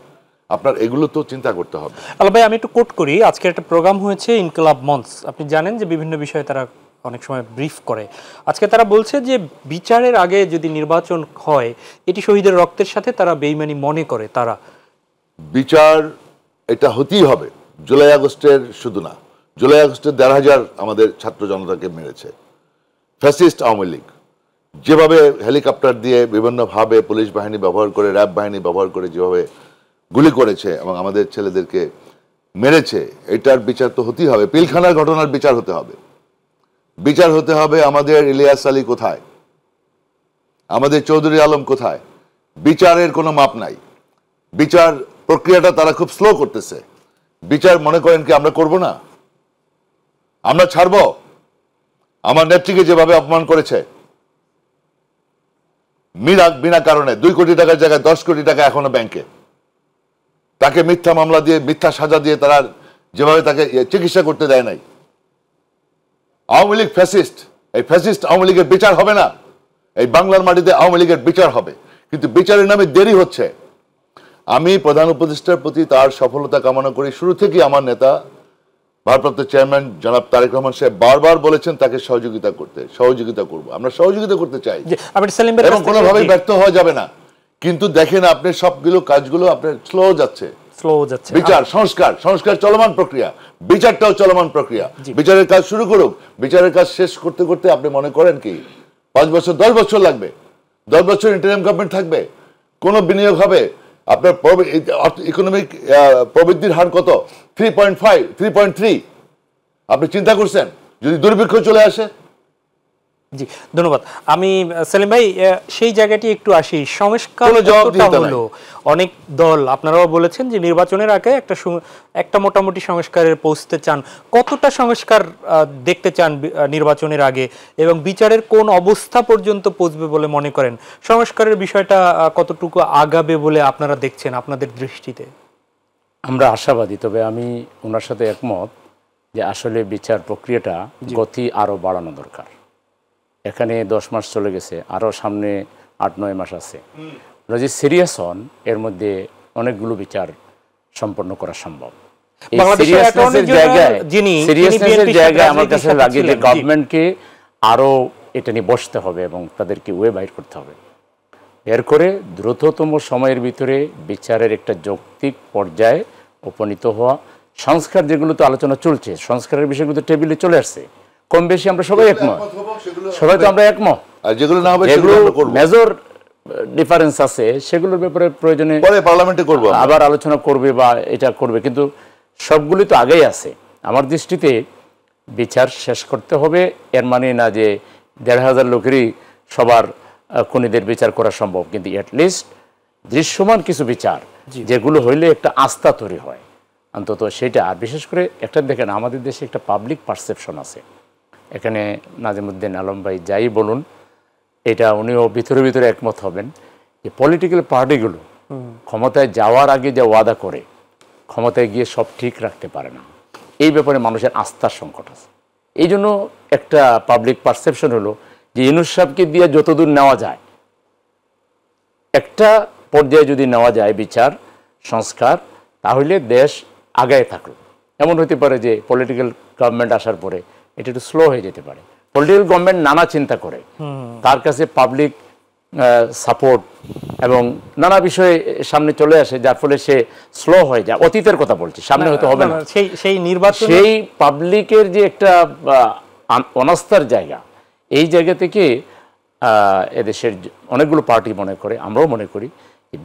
আপনার এগুলো তো চিন্তা করতে হবে। আল্লাহ ভাই, আমি একটু কোট করি, আজকে একটা প্রোগ্রাম হয়েছে ইনকিলাব মঞ্চ, আপনি জানেন যে বিভিন্ন বিষয়ে তারা অনেক সময় ব্রিফ করে। আজকে তারা বলছে যে বিচারের আগে যদি নির্বাচন হয়, এটি শহীদের রক্তের সাথে তারা বেইমানি মনে করে। তারা বিচার এটা হতেই হবে, জুলাই আগস্টের শুধু না, জুলাই আগস্টের 1,500 আমাদের ছাত্র জনতাকে মেরেছে ফ্যাসিস্ট আওয়ামী লীগ। যেভাবে হেলিকপ্টার দিয়ে বিভিন্নভাবে পুলিশ বাহিনী ব্যবহার করে, র্যাব বাহিনী ব্যবহার করে যেভাবে গুলি করেছে এবং আমাদের ছেলেদেরকে মেরেছে, এটার বিচার তো হতেই হবে। পিলখানার ঘটনার বিচার হতে হবে, বিচার হতে হবে। আমাদের ইলিয়াস আলী কোথায়, আমাদের চৌধুরী আলম কোথায়? বিচারের কোনো মাপ নাই। বিচার প্রক্রিয়াটা তারা খুব স্লো করতেছে। বিচার মনে করেন কি আমরা করব না? আমরা ছাড়বো? আমার নেত্রীকে যেভাবে অপমান করেছে বিনা কারণে, 2 কোটি টাকার জায়গায় 10 কোটি টাকা এখনো ব্যাংকে, তাকে মিথ্যা মামলা দিয়ে, মিথ্যা সাজা দিয়ে তারা যেভাবে তাকে চিকিৎসা করতে দেয় নাই। আওয়ামী লীগ ফ্যাসিস্ট, এই ফ্যাসিস্ট আওয়ামী লীগের বিচার হবে না। এই বাংলার মাটিতে আওয়ামী লীগের বিচার হবে, কিন্তু বিচারের নামে দেরি হচ্ছে। আমি প্রধান উপদেষ্টার প্রতি তার সফলতা কামনা করি। শুরু থেকেই আমার নেতা ভারপ্রাপ্ত চেয়ারম্যান জনাব তারেক রহমান সাহেব বারবার বলেছেন তাকে সহযোগিতা করব। আমরা সহযোগিতা করতে চাই এবং কোনোভাবেই ব্যর্থ হওয়া যাবে না। কিন্তু দেখেন আপনি সবগুলো কাজগুলো আপনার স্লো যাচ্ছে। বিচার সংস্কার চলমান প্রক্রিয়া, বিচারটাও চলমান প্রক্রিয়া। বিচারের কাজ শুরু করুক, বিচারের কাজ শেষ করতে করতে আপনি মনে করেন কি 5 বছর 10 বছর লাগবে? 10 বছর ইন্টারিম গভর্নমেন্ট থাকবে, কোন বিনিয়োগ হবে? আপনার ইকোনমিক প্রবৃদ্ধির হার কত? 3.5, 3.3। আপনি চিন্তা করছেন যদি দুর্ভিক্ষ চলে আসে? জি, ধন্যবাদ। আমি সেলিম ভাই সেই জায়গাটি একটু আসি। সংস্কার হলো অনেক দল, আপনারাও বলেছেন যে নির্বাচনের আগে একটা মোটামুটি সংস্কারের পৌঁছতে চান। কতটা সংস্কার দেখতে চান নির্বাচনের আগে, এবং বিচারের কোন অবস্থা পর্যন্ত পৌঁছবে বলে মনে করেন? সংস্কারের বিষয়টা কতটুকু আগাবে বলে আপনারা দেখছেন আপনাদের দৃষ্টিতে? আমরা আশাবাদী, তবে আমি ওনার সাথে একমত যে আসলে বিচার প্রক্রিয়াটা গতি আরো বাড়ানো দরকার। এখানে 10 মাস চলে গেছে, আরো সামনে 8-9 মাস আছে। যদি সিরিয়াস হন, এর মধ্যে অনেকগুলো বিচার সম্পন্ন করা সম্ভব। আমার কাছে লাগে যে গভর্নমেন্টকে আরো এটা নিয়ে বসতে হবে এবং তাদেরকে ওয়ে বাইর করতে হবে। এর করে দ্রুততম সময়ের ভিতরে বিচারের একটা যৌক্তিক পর্যায়ে উপনীত হওয়া। সংস্কার যেগুলো তো আলোচনা চলছে, সংস্কারের বিষয়গুলো তো টেবিলে চলে আসছে কম বেশি, আমরা সবাই একমত, আর যেগুলো না হবে সেগুলো মেজর ডিফারেন্স আছে, সেগুলোর ব্যাপারে প্রয়োজনে পরে পার্লামেন্টে করব, আবার আলোচনা করবে বা এটা করবে, কিন্তু সবগুলি তো আগেই আছে। আমার দৃষ্টিতে বিচার শেষ করতে হবে, এর মানে না যে 1,500 লোকেরই সবার খুনিদের বিচার করা সম্ভব, কিন্তু অ্যাটলিস্ট দৃশ্যমান কিছু বিচার যেগুলো হইলে একটা আস্থা তৈরি হয় অন্তত সেটা। আর বিশেষ করে একটা দেখেন, আমাদের দেশে একটা পাবলিক পারসেপশন আছে, এখানে নাজিমুদ্দিন আলম ভাই যাই বলুন, এটা উনিও ভিতরে ভিতরে একমত হবেন যে পলিটিক্যাল পার্টিগুলো ক্ষমতায় যাওয়ার আগে যে ওয়াদা করে ক্ষমতায় গিয়ে সব ঠিক রাখতে পারে না। এই ব্যাপারে মানুষের আস্থার সংকট আছে। এই জন্য একটা পাবলিক পারসেপশন হলো যে ইউনূস সাহেবকে দিয়ে যতদূর নেওয়া যায়, একটা পর্যায়ে যদি নেওয়া যায় বিচার সংস্কার, তাহলে দেশ আগায় থাকলো। এমন হতে পারে যে পলিটিক্যাল গভর্নমেন্ট আসার পরে এটা একটু স্লো হয়ে যেতে পারে। পলিটিক্যাল গভর্নমেন্ট নানা চিন্তা করে, তার কাছে পাবলিক সাপোর্ট এবং নানা বিষয়ে সামনে চলে আসে, যার ফলে সে স্লো হয়ে যায়। অতীতের কথা বলছি, সামনে হয়তো হবে না। সেই নির্বাচন, সেই পাবলিকের যে একটা অনাস্থার জায়গা, এই জায়গা থেকে এদেশের অনেকগুলো পার্টি মনে করে, আমরাও মনে করি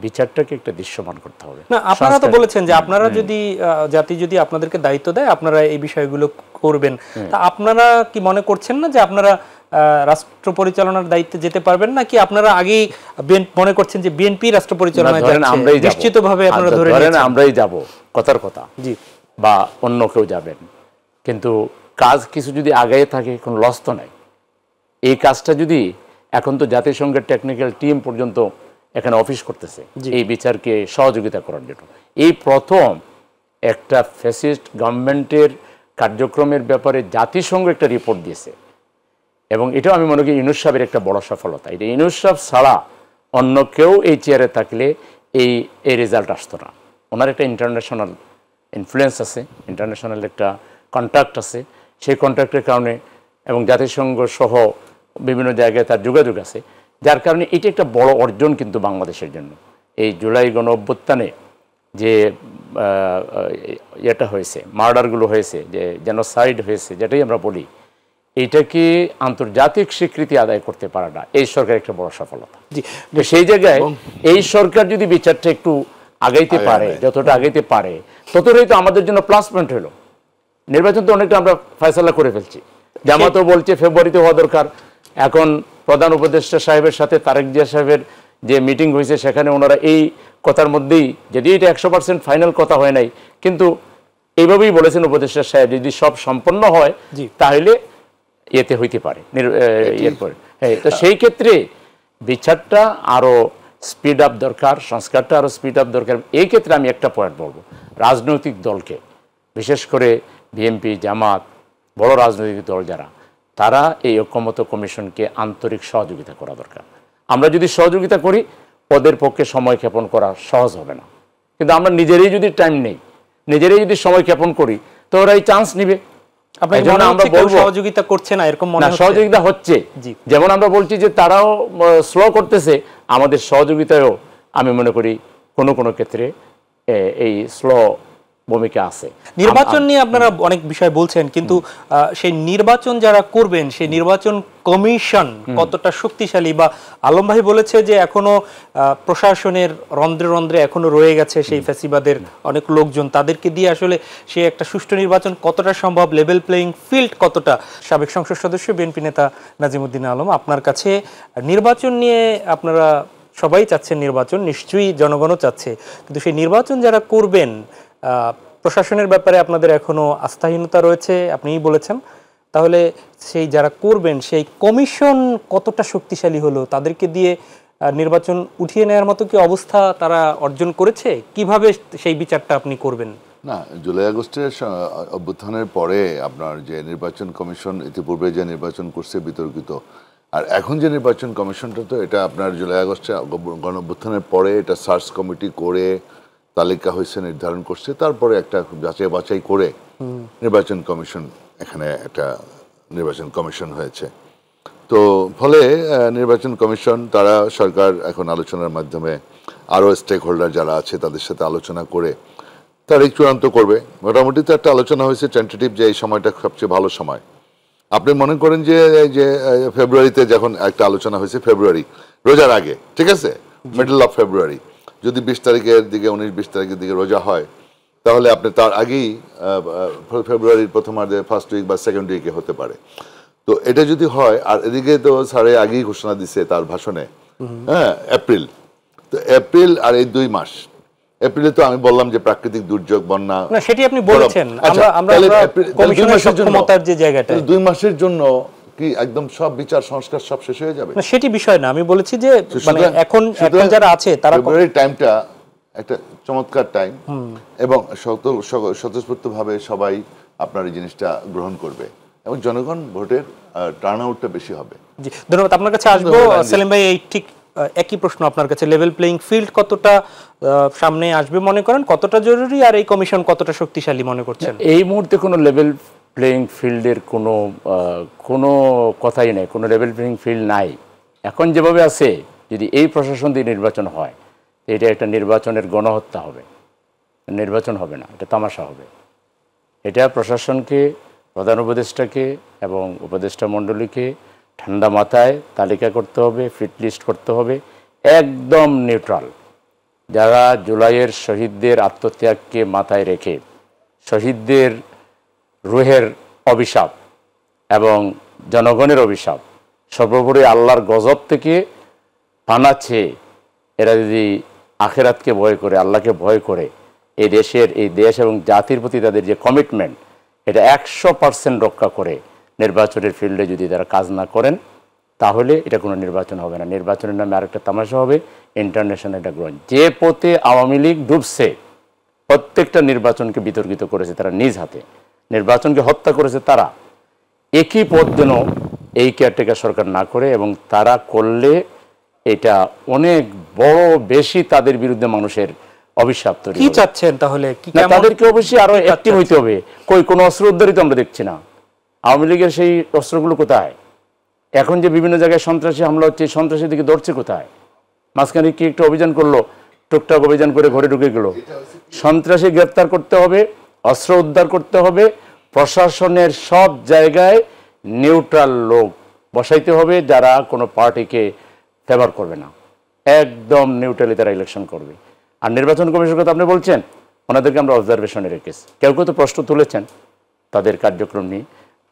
বিচারটাকে একটা দৃশ্যমান করতে হবে। না, আপনারা তো বলেছেন যে আপনারা যদি জাতি যদি আপনাদেরকে দায়িত্ব দেয় আপনারা এই বিষয়গুলো করবেন। তা আপনারা কি মনে করছেন না যে আপনারা রাষ্ট্র পরিচালনার দায়িত্বে যেতে পারবেন না? কি আপনারা আগেই মনে করছেন যে বিএনপি রাষ্ট্র পরিচালনায় যাচ্ছে, নিশ্চিতভাবে আপনারা ধরে নিয়েছেন আমরাই যাব, কথার কথা, জি, বা অন্য কেউ যাবেন, কিন্তু কাজ কিছু যদি আগায় থাকে কোনো লস তো নাই। এই কাজটা যদি এখন তো জাতিসংঘের টেকনিক্যাল টিম পর্যন্ত এখানে অফিস করতেছে এই বিচারকে সহযোগিতা করার জন্য। এই প্রথম একটা ফ্যাসিস্ট গভর্নমেন্টের কার্যক্রমের ব্যাপারে জাতিসংঘ একটা রিপোর্ট দিয়েছে, এবং এটাও আমি মনে করি ইউনূস সাহেবের একটা বড় সফলতা। এটা ইউনূস সাহেব ছাড়া অন্য কেউ এই চেয়ারে থাকলে এই রেজাল্ট আসতো না। ওনার একটা ইন্টারন্যাশনাল ইনফ্লুয়েন্স আছে, ইন্টারন্যাশনাল একটা কন্ট্যাক্ট আছে, সেই কন্ট্যাক্টের কারণে এবং জাতিসংঘ সহ বিভিন্ন জায়গায় তার যোগাযোগ আছে, যার কারণে এটি একটা বড় অর্জন কিন্তু বাংলাদেশের জন্য। এই জুলাই গণ অভ্যুত্থানে যে ইয়েটা হয়েছে, মার্ডারগুলো হয়েছে, যে জেনোসাইড হয়েছে, যেটাই আমরা বলি, এইটাকে আন্তর্জাতিক স্বীকৃতি আদায় করতে পারাটা এই সরকারের একটা বড় সফলতা। তো সেই জায়গায় এই সরকার যদি বিচারটা একটু আগাইতে পারে, যতটা আগাইতে পারে ততটাই তো আমাদের জন্য প্লাস পয়েন্ট হলো। নির্বাচন তো অনেকটা আমরা ফয়সালা করে ফেলছি, জামাতও বলছে ফেব্রুয়ারিতে হওয়া দরকার। এখন প্রধান উপদেষ্টা সাহেবের সাথে তারেক জিয়া সাহেবের যে মিটিং হয়েছে, সেখানে ওনারা এই কথার মধ্যেই, যদি এটা 100% ফাইনাল কথা হয় নাই, কিন্তু এইভাবেই বলেছেন উপদেষ্টা সাহেব, যদি সব সম্পন্ন হয় তাহলে এতে হইতে পারে এরপরে। হ্যাঁ, তো সেই ক্ষেত্রে বিচারটা আরও স্পিড আপ দরকার, সংস্কারটা আরও স্পিড আপ দরকার। এই ক্ষেত্রে আমি একটা পয়েন্ট বলবো, রাজনৈতিক দলকে, বিশেষ করে বিএনপি, জামাত, বড় রাজনৈতিক দল যারা, তারা এই ঐক্যমত্য কমিশনকে আন্তরিক সহযোগিতা করা দরকার। আমরা যদি সহযোগিতা করি, ওদের পক্ষে সময় ক্ষেপণ করা সহজ হবে না। কিন্তু আমরা নিজেরাই যদি টাইম নেই, নিজেরাই যদি সময় ক্ষেপণ করি, তো ওরা এই চান্স নিবে। সহযোগিতা করছে না এরকম মনে হচ্ছে? সহযোগিতা হচ্ছে, যেমন আমরা বলছি যে তারাও স্লো করতেছে, আমাদের সহযোগিতায়ও আমি মনে করি কোনো কোনো ক্ষেত্রে এই স্লো ভূমিকা আছে। নির্বাচন নিয়ে আপনারা অনেক বিষয় বলছেন, কিন্তু সেই নির্বাচন যারা করবেন, সেই নির্বাচন কমিশন কতটা শক্তিশালী? বা আলম ভাই বলেছে যে এখনো প্রশাসনের রন্ধ্রে রন্ধ্রে এখনো রয়ে গেছে সেই ফ্যাসিবাদের অনেক লোকজন, তাদেরকে দিয়ে আসলে সে একটা সুষ্ঠু নির্বাচন কতটা সম্ভব, লেভেল প্লেইং ফিল্ড কতটা? সাবেক সংসদ সদস্য বিএনপি নেতা নাজিমুদ্দিন আলম, আপনার কাছে নির্বাচন নিয়ে, আপনারা সবাই চাচ্ছেন নির্বাচন, নিশ্চয়ই জনগণও চাচ্ছে, কিন্তু সেই নির্বাচন যারা করবেন, প্রশাসনের ব্যাপারে আপনাদের এখনো আস্থাহীনতা রয়েছে, আপনিই বলেছেন। তাহলে সেই যারা করবেন সেই কমিশন কতটা শক্তিশালী হলো? তাদেরকে দিয়ে নির্বাচন উঠিয়ে নেওয়ার মতো কি অবস্থা তারা অর্জন করেছে? কিভাবে সেই বিচারটা আপনি করবেন? না, জুলাই আগস্টের অভ্যুত্থানের পরে আপনার যে নির্বাচন কমিশন ইতিপূর্বে যে নির্বাচন করছে বিতর্কিত, আর এখন যে নির্বাচন কমিশনটা, তো এটা আপনার জুলাই আগস্টে গণ অভ্যুত্থানের পরে এটা সার্চ কমিটি করে তালিকা হয়েছে, নির্ধারণ করছে, তারপরে একটা যাচাই বাছাই করে নির্বাচন কমিশন, এখানে একটা নির্বাচন কমিশন হয়েছে। তো ফলে নির্বাচন কমিশন, তারা সরকার এখন আলোচনার মাধ্যমে আরও স্টেক হোল্ডার যারা আছে তাদের সাথে আলোচনা করে তারিখ চূড়ান্ত করবে। মোটামুটি তো একটা আলোচনা হয়েছে টেন্টেটিভ, যে এই সময়টা সবচেয়ে ভালো সময়। আপনি মনে করেন যে ফেব্রুয়ারিতে যখন একটা আলোচনা হয়েছে, ফেব্রুয়ারি রোজার আগে, ঠিক আছে, মিডল অফ ফেব্রুয়ারি, যদি 20 তারিখের দিকে 19-20 তারিখের দিকে রোজা হয়, তাহলে আপনি তার আগেই ফেব্রুয়ারির প্রথমার্ধে ফার্স্ট উইক বা সেকেন্ড উইকে হতে পারে। তো এটা যদি হয়, আর এদিকে তো স্যারে আগেই ঘোষণা দিচ্ছে তার ভাষণে, হ্যাঁ, এপ্রিল, তো এপ্রিল আর এই 2 মাস, এপ্রিলে তো আমি বললাম যে প্রাকৃতিক দুর্যোগ, বন্যা, না সেটি আপনি বলেছেন। আচ্ছা, আমরা তাহলে আমরা এপ্রিল- তাহলে কমিশনের 2 মাসের জন্য- সক্ষমতার যে জায়গাটা, তাহলে 2 মাসের জন্য কি একদম সব বিচার সংস্কার সব শেষ হয়ে যাবে? না সেটি বিষয় না, আমি বলেছি যে মানে সুতরাং- এখন সুতরাং যারা আছে তারা ফেব্রুয়ারি টাইমটা একটা চমৎকার টাইম, এবং স্বতঃস্ফূর্তভাবে সবাই আপনার এই জিনিসটা গ্রহণ করবে এবং জনগণ ভোটের টার্ন আউটটা বেশি হবে। জি ধন্যবাদ। আপনার কাছে আসবো ধন্যবাদ। সেলিম ভাই, এই ঠিক একই প্রশ্ন আপনার কাছে। লেভেল প্লেইং ফিল্ড কতটা সামনে আসবে মনে করেন, কতটা জরুরি, আর এই কমিশন কতটা শক্তিশালী মনে করছেন? এই মুহূর্তে কোনো লেভেল প্লেইং ফিল্ডের কোনো কথাই নেই, কোনো লেভেল প্লেইং ফিল্ড নাই। এখন যেভাবে আছে, যদি এই প্রশাসন দিয়ে নির্বাচন হয়, এটা একটা নির্বাচনের গণহত্যা হবে, নির্বাচন হবে না, এটা তামাশা হবে। এটা প্রশাসনকে, প্রধান উপদেষ্টাকে এবং উপদেষ্টা মণ্ডলীকে ঠান্ডা মাথায় তালিকা করতে হবে, ফিট লিস্ট করতে হবে, একদম নিউট্রাল। যারা জুলাইয়ের শহীদদের আত্মত্যাগকে মাথায় রেখে শহীদদের রুহের অভিশাপ এবং জনগণের অভিশাপ, সর্বোপরি আল্লাহর গজব থেকে পানাচ্ছে, এরা যদি আখেরাতকে ভয় করে, আল্লাহকে ভয় করে, এই দেশ এবং জাতির প্রতি তাদের যে কমিটমেন্ট, এটা 100% রক্ষা করে নির্বাচনের ফিল্ডে যদি তারা কাজ না করেন, তাহলে এটা কোনো নির্বাচন হবে না। নির্বাচনের নামে আরেকটা তামাশা হবে, ইন্টারন্যাশনাল একটা গ্রহণ। যে পথে আওয়ামী লীগ ডুবছে, প্রত্যেকটা নির্বাচনকে বিতর্কিত করেছে তারা নিজ হাতে, নির্বাচনকে হত্যা করেছে তারা। একই পথ যেন এই কেয়ারটেকার সরকার না করে, এবং তারা করলে এটা অনেক বড় বেশি তাদের বিরুদ্ধে মানুষের অভিশাপ তৈরি কি হবে। চাচ্ছেন তাহলে? কি না, কেমন- তাদেরকে অবশ্যই আরো অ্যাক্টিভ হইতে হবে। কোনো অস্ত্র উদ্ধারিত আমরা দেখছি না। আওয়ামী লীগের সেই অস্ত্রগুলো কোথায়? এখন যে বিভিন্ন জায়গায় সন্ত্রাসী হামলা হচ্ছে, সন্ত্রাসী দিকে ধরছে কোথায়? মাঝখানে কি একটা অভিযান করলো, টুকটাক অভিযান করে ঘরে ঢুকে গেল। সন্ত্রাসী গ্রেপ্তার করতে হবে, অস্ত্র উদ্ধার করতে হবে, প্রশাসনের সব জায়গায় নিউট্রাল লোক বসাইতে হবে, যারা কোনো পার্টিকে ফেভার করবে না, একদম নিউট্রালি তারা ইলেকশন করবে। আর নির্বাচন কমিশনের কথা আপনি বলছেন, ওনাদেরকে আমরা অবজারভেশনে রেখেছি। কেউ কেউ তো প্রশ্ন তুলেছেন তাদের কার্যক্রম নিয়ে,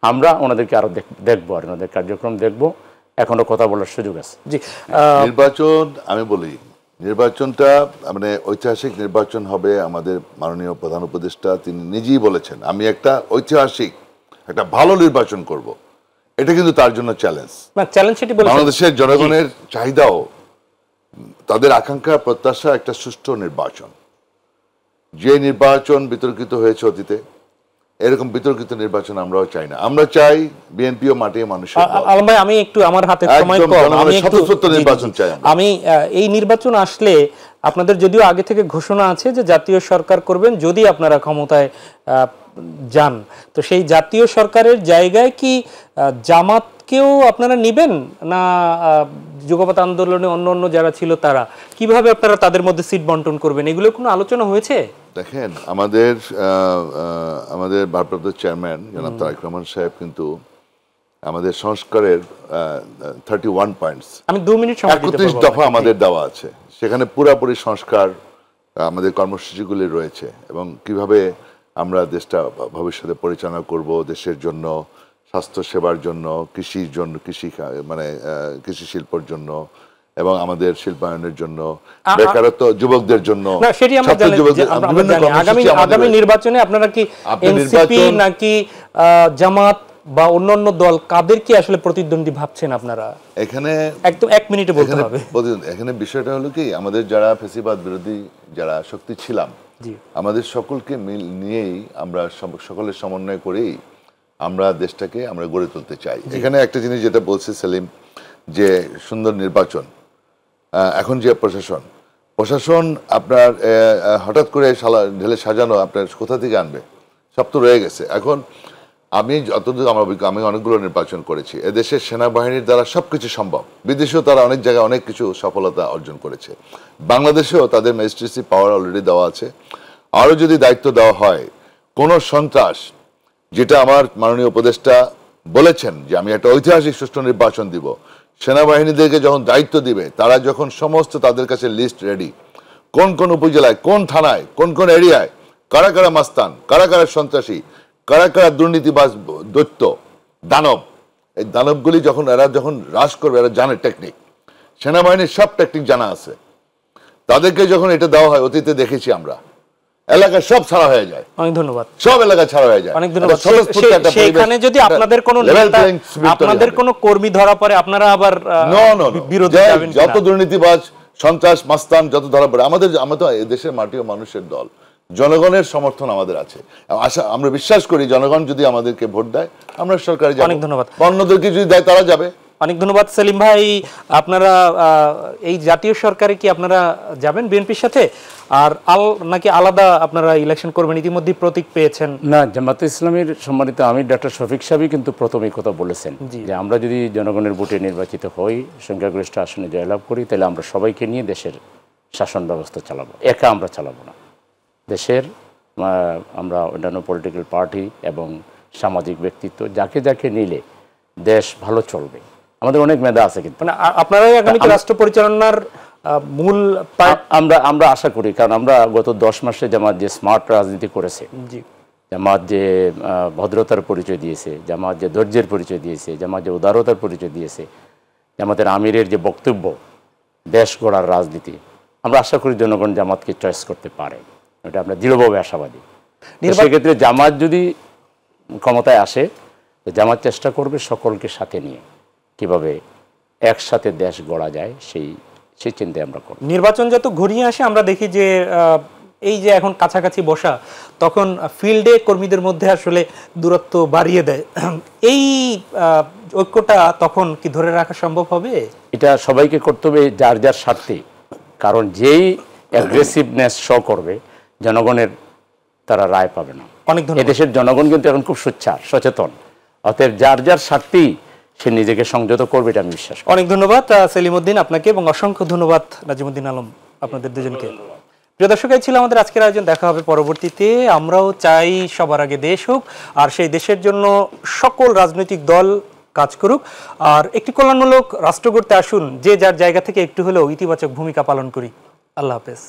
আমরা ওনাদেরকে আরো দেখবো, আর ওনাদের কার্যক্রম দেখবো, এখনো কথা বলার সুযোগ আছে। জি নির্বাচন, আমি বলি নির্বাচনটা মানে ঐতিহাসিক নির্বাচন হবে। আমাদের মাননীয় প্রধান উপদেষ্টা তিনি নিজেই বলেছেন, আমি একটা ঐতিহাসিক একটা ভালো নির্বাচন করব। এটা কিন্তু তার জন্য চ্যালেঞ্জ। না চ্যালেঞ্জ সেটি বলেছেন। বাংলাদেশের জনগণের চাহিদাও, তাদের আকাঙ্ক্ষা প্রত্যাশা একটা সুষ্ঠু নির্বাচন। যে নির্বাচন বিতর্কিত হয়েছে অতীতে, এরকম বিতর্কিত নির্বাচন আমরাও চাই না। আমরা চাই বিএনপিও মাঠে মানুষের দল। আলম ভাই, আমি একটু আমার হাতে সময় একদম কম, জনগণের আমি একটু স্বতঃস্ফূর্ত জি, জি, নির্বাচন চাই আমরা। আমি এই নির্বাচন আসলে আপনাদের যদিও আগে থেকে ঘোষণা আছে যে জাতীয় সরকার করবেন যদি আপনারা ক্ষমতায় যান, তো সেই জাতীয় সরকারের জায়গায় কি জামাতকেও আপনারা নিবেন না যুগপৎ আন্দোলনে অন্য অন্য যারা ছিল তারা, কিভাবে আপনারা তাদের মধ্যে সিট বন্টন করবেন, এগুলো কোনো আলোচনা হয়েছে? দেখেন, আমাদের ভারপ্রাপ্ত চেয়ারম্যান জনাব তারেক রহমান সাহেব কিন্তু আমাদের সংস্কারের 31 পয়েন্টস, আমি 2 মিনিট সময় দিতে 31 পারবো দফা আপনাকে। আমাদের দেওয়া আছে। সেখানে পুরাপুরি সংস্কার আমাদের কর্মসূচিগুলি রয়েছে, এবং কিভাবে আমরা দেশটা ভবিষ্যতে পরিচালনা করব, দেশের জন্য, স্বাস্থ্য সেবার জন্য, কৃষির জন্য, কৃষি শিল্পের জন্য, এবং আমাদের শিল্পায়নের জন্য, বেকারত্ব যুবকদের জন্য, না সেটি আমরা ছাত্র জানি, যুবকদের আমরা বিভিন্ন জানি। কর্মসূচি আমাদের আগামী রয়েছে। নির্বাচনে আপনারা কি আপনি এনসিপি নির্বাচন- নাকি জামাত বা অন্যান্য দল কাদের কি আসলে প্রতিদ্বন্দ্বী ভাবছেন আপনারা? এখানে একদম 1 মিনিটে বলতে হবে। এখানে বিষয়টা হলো কি, আমাদের যারা ফ্যাসিবাদ বিরোধী যারা শক্তি ছিলাম, জি আমাদের সকলকে নিয়েই আমরা সকলের সমন্বয় করেই আমরা দেশটাকে আমরা গড়ে তুলতে চাই। এখানে একটা জিনিস যেটা বলছে সেলিম, যে সুন্দর নির্বাচন, এখন যে প্রশাসন আপনার হঠাৎ করে ঢেলে সাজানো আপনার কোথা থেকে আনবে? সব তো রয়ে গেছে। এখন আমি যতদূর আমি অনেকগুলো নির্বাচন করেছি, এদেশের সেনাবাহিনীর দ্বারা সবকিছু সম্ভব। বিদেশেও তারা অনেক জায়গায় অনেক কিছু সফলতা অর্জন করেছে, বাংলাদেশেও তাদের ম্যাজিস্ট্রেসি পাওয়ার অলরেডি দেওয়া আছে। আরও যদি দায়িত্ব দেওয়া হয়, কোনো সন্ত্রাস, যেটা আমার মাননীয় উপদেষ্টা বলেছেন যে আমি একটা ঐতিহাসিক সুষ্ঠু নির্বাচন দিব, সেনাবাহিনীদেরকে যখন দায়িত্ব দিবে, তারা যখন সমস্ত তাদের কাছে লিস্ট রেডি, কোন কোন উপজেলায়, কোন থানায়, কোন কোন এরিয়ায় কারা কারা মাস্তান, কারা কারা সন্ত্রাসী, কারা কারা দুর্নীতিবাজ, দৈত্য, দানব, এই দানবগুলি এরা যখন হ্রাস করবে, এরা জানে টেকনিক, সেনাবাহিনীর সব টেকনিক জানা আছে। তাদেরকে যখন এটা দেওয়া হয়, অতীতে দেখেছি আমরা, এলাকা সব ছাড়া হয়ে যায়, অনেক ধন্যবাদ, সব এলাকা ছাড়া হয়ে যায়। অনেক ধন্যবাদ। একটা স্বতঃস্ফূর্ত একটা সেখানে পরিবেশ, যদি আপনাদের কোনো level নেতা, playing field তৈরি আপনাদের হবে। কোনো কর্মী ধরা পড়ে, আপনারা আবার বিরোধী যাবেন যত কিনা? দুর্নীতিবাজ, সন্ত্রাস, মাস্তান যত ধরা পড়ে, আমরা তো দেশের মাটি ও মানুষের দল, জনগণের সমর্থন আমাদের আছে। আমরা বিশ্বাস করি জনগণ যদি আমাদেরকে ভোট দেয়, আমরা সরকারে যাব। অনেক ধন্যবাদ। অন্যদেরকে যদি দেয়, তারা যাবে। অনেক ধন্যবাদ সেলিম ভাই। আপনারা এই জাতীয় সরকারে কি আপনারা যাবেন বিএনপির সাথে, আর নাকি আলাদা আপনারা ইলেকশন করবেন? ইতিমধ্যে প্রতীক পেয়েছেন। না, জামাতে ইসলামীর সম্মানিত আমির ডক্টর শফিক সাহেবই কিন্তু প্রথমেই কথা বলেছেন যে আমরা যদি জনগণের ভোটে নির্বাচিত হই, সংখ্যাগরিষ্ঠ আসনে জয়লাভ করি, তাহলে আমরা সবাইকে নিয়ে দেশের শাসন ব্যবস্থা চালাবো, একা আমরা চালাবো না। দেশের আমরা অন্যান্য পলিটিক্যাল পার্টি এবং সামাজিক ব্যক্তিত্ব যাকে যাকে নিলে দেশ ভালো চলবে। আমাদের অনেক মেধা আছে, কিন্তু মানে আপনারাই আগামীতে রাষ্ট্র পরিচালনার মূল আমরা আশা করি, কারণ আমরা গত 10 মাসে জামাত যে স্মার্ট রাজনীতি করেছে, জামাত যে ভদ্রতার পরিচয় দিয়েছে, জামাত যে ধৈর্যের পরিচয় দিয়েছে, জামাত যে উদারতার পরিচয় দিয়েছে, জামাতের আমিরের যে বক্তব্য, দেশ গড়ার রাজনীতি, আমরা আশা করি জনগণ জামাতকে চয়েস করতে পারে। এটা আমরা দৃঢ়ভাবে আশাবাদী। সেক্ষেত্রে জামাত যদি ক্ষমতায় আসে, জামাত চেষ্টা করবে সকলকে সাথে নিয়ে কিভাবে একসাথে দেশ গড়া যায়, সেই চিন্তায় আমরা করব। নির্বাচন যত ঘনিয়ে আসে, আমরা দেখি যে এই যে এখন কাছাকাছি বসা, তখন ফিল্ডে কর্মীদের মধ্যে আসলে দূরত্ব বাড়িয়ে দেয়। এই ঐক্যটা তখন কি ধরে রাখা সম্ভব হবে? এটা সবাইকে করতে হবে যার যার স্বার্থে, কারণ যেই অ্যাগ্রেসিভনেস শো করবে, জনগণের তারা রায় পাবে না। অনেক ধন্যবাদ। এদেশের জনগণ কিন্তু এখন খুব সোচ্চার, সচেতন, অতএব যার যার স্বার্থেই সে নিজেকে সংযত করবে, এটা আমি বিশ্বাস করি। অনেক ধন্যবাদ সেলিম উদ্দিন আপনাকে, এবং অসংখ্য ধন্যবাদ নাজিমুদ্দিন আলম, আপনাদের দুজনকে। প্রিয় দর্শক, এই ছিল আমাদের আজকের আয়োজন। দেখা হবে পরবর্তীতে। আমরাও চাই সবার আগে দেশ হোক, আর সেই দেশের জন্য সকল রাজনৈতিক দল কাজ করুক, আর একটি কল্যাণমূলক রাষ্ট্র গড়তে আসুন, যে যার জায়গা থেকে একটু হলেও ইতিবাচক ভূমিকা পালন করি। আল্লাহ হাফেজ।